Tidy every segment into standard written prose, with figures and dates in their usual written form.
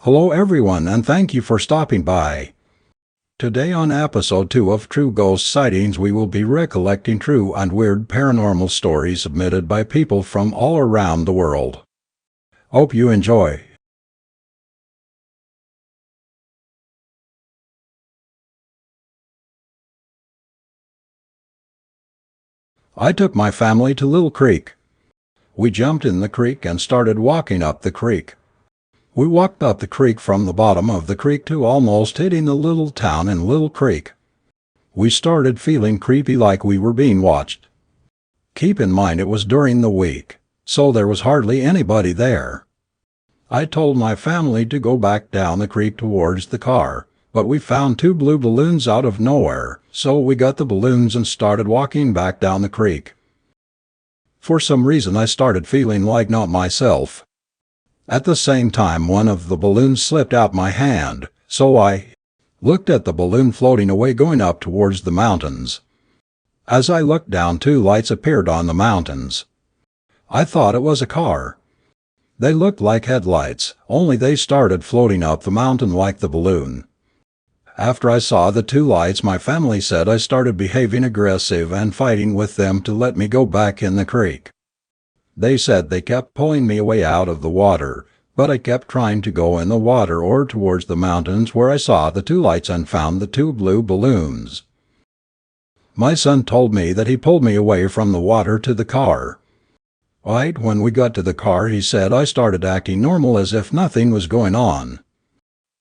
Hello everyone and thank you for stopping by. Today on episode 2 of True Ghost Sightings we will be recollecting true and weird paranormal stories submitted by people from all around the world. Hope you enjoy. I took my family to Little Creek. We jumped in the creek and started walking up the creek. We walked up the creek from the bottom of the creek to almost hitting the little town in Little Creek. We started feeling creepy, like we were being watched. Keep in mind it was during the week, so there was hardly anybody there. I told my family to go back down the creek towards the car, but we found 2 blue balloons out of nowhere, so we got the balloons and started walking back down the creek. For some reason I started feeling like not myself. At the same time one of the balloons slipped out my hand, so I looked at the balloon floating away going up towards the mountains. As I looked down 2 lights appeared on the mountains. I thought it was a car. They looked like headlights, only they started floating up the mountain like the balloon. After I saw the 2 lights, my family said I started behaving aggressive and fighting with them to let me go back in the creek. They said they kept pulling me away out of the water, but I kept trying to go in the water or towards the mountains where I saw the 2 lights and found the 2 blue balloons. My son told me that he pulled me away from the water to the car. Right when we got to the car, he said I started acting normal as if nothing was going on.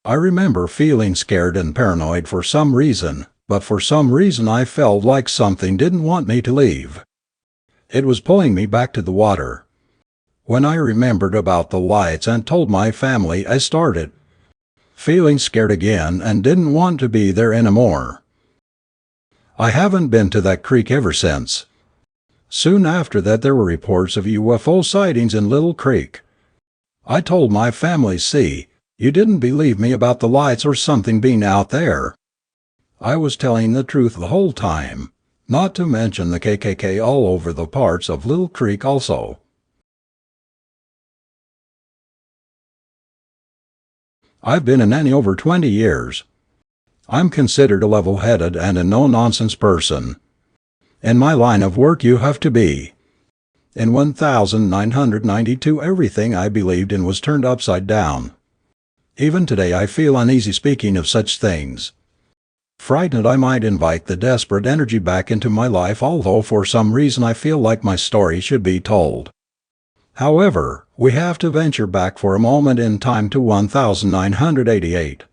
I remember feeling scared and paranoid for some reason, but for some reason I felt like something didn't want me to leave. It was pulling me back to the water. When I remembered about the lights and told my family, I started feeling scared again and didn't want to be there anymore. I haven't been to that creek ever since. Soon after that there were reports of UFO sightings in Little Creek. I told my family, see, you didn't believe me about the lights or something being out there. I was telling the truth the whole time, not to mention the KKK all over the parts of Little Creek also. I've been a nanny over 20 years. I'm considered a level-headed and a no-nonsense person. In my line of work you have to be. In 1992 everything I believed in was turned upside down. Even today I feel uneasy speaking of such things. Frightened I might invite the desperate energy back into my life, although for some reason I feel like my story should be told. However, we have to venture back for a moment in time to 1988.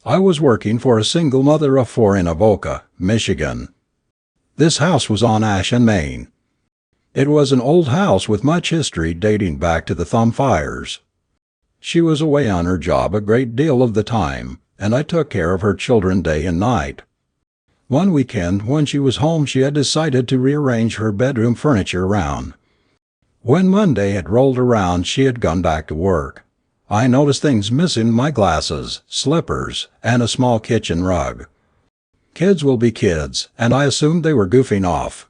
I was working for a single mother of 4 in Avoca, Michigan. This house was on Ashen, Maine. It was an old house with much history dating back to the Thumb fires. She was away on her job a great deal of the time, and I took care of her children day and night. One weekend when she was home she had decided to rearrange her bedroom furniture around. When Monday had rolled around she had gone back to work. I noticed things missing: my glasses, slippers, and a small kitchen rug. Kids will be kids, and I assumed they were goofing off.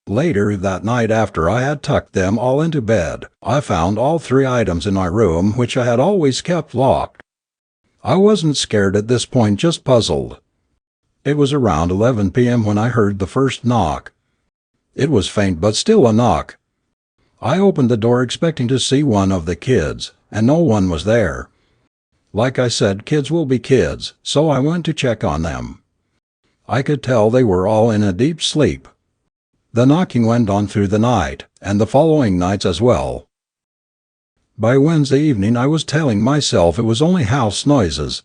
Later that night, after I had tucked them all into bed, I found all 3 items in my room which I had always kept locked. I wasn't scared at this point, just puzzled. It was around 11 p.m. when I heard the first knock. It was faint but still a knock. I opened the door expecting to see one of the kids, and no one was there. Like I said, kids will be kids, so I went to check on them. I could tell they were all in a deep sleep. The knocking went on through the night, and the following nights as well. By Wednesday evening I was telling myself it was only house noises.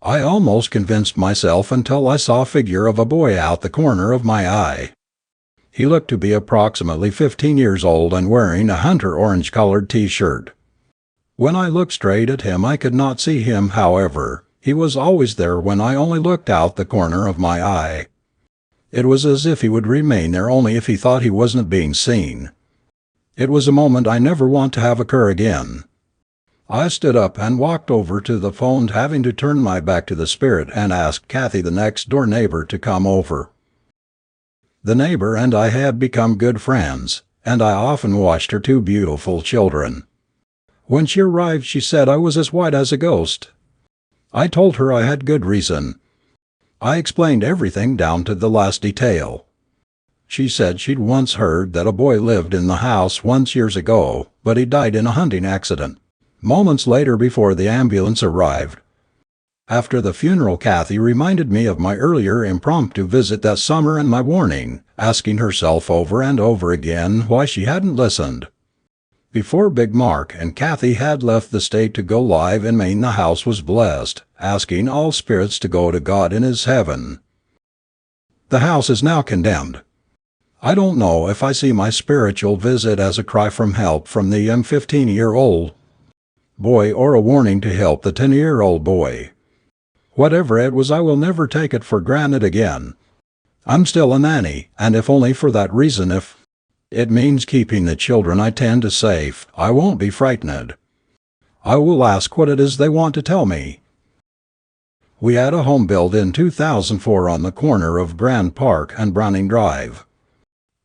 I almost convinced myself until I saw a figure of a boy out the corner of my eye. He looked to be approximately 15 years old and wearing a hunter orange-colored t-shirt. When I looked straight at him I could not see him, however, he was always there when I only looked out the corner of my eye. It was as if he would remain there only if he thought he wasn't being seen. It was a moment I never want to have occur again. I stood up and walked over to the phone, having to turn my back to the spirit, and asked Kathy, the next door neighbor, to come over. The neighbor and I had become good friends, and I often watched her 2 beautiful children. When she arrived she said I was as white as a ghost. I told her I had good reason. I explained everything down to the last detail. She said she'd once heard that a boy lived in the house once years ago, but he died in a hunting accident, moments later before the ambulance arrived. After the funeral, Kathy reminded me of my earlier impromptu visit that summer and my warning, asking herself over and over again why she hadn't listened. Before Big Mark and Kathy had left the state to go live in Maine, the house was blessed, asking all spirits to go to God in His heaven. The house is now condemned. I don't know if I see my spiritual visit as a cry for help from the 15-year-old boy or a warning to help the 10-year-old boy. Whatever it was, I will never take it for granted again. I'm still a nanny, and if only for that reason, if it means keeping the children I tend to safe, I won't be frightened. I will ask what it is they want to tell me. We had a home built in 2004 on the corner of Grand Park and Browning Drive.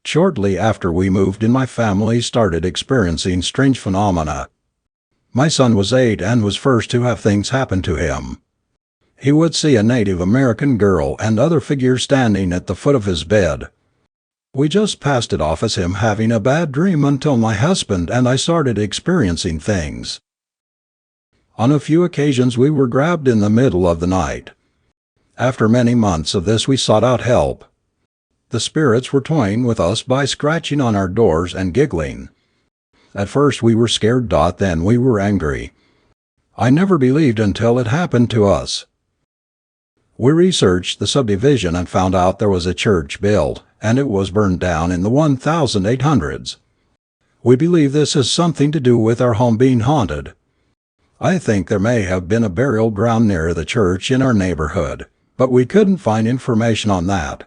Shortly after we moved in, my family started experiencing strange phenomena. My son was 8 and was first to have things happen to him. He would see a Native American girl and other figures standing at the foot of his bed. We just passed it off as him having a bad dream until my husband and I started experiencing things. On a few occasions we were grabbed in the middle of the night. After many months of this we sought out help. The spirits were toying with us by scratching on our doors and giggling. At first we were scared, then we were angry. I never believed until it happened to us. We researched the subdivision and found out there was a church built, and it was burned down in the 1800s. We believe this has something to do with our home being haunted. I think there may have been a burial ground near the church in our neighborhood, but we couldn't find information on that.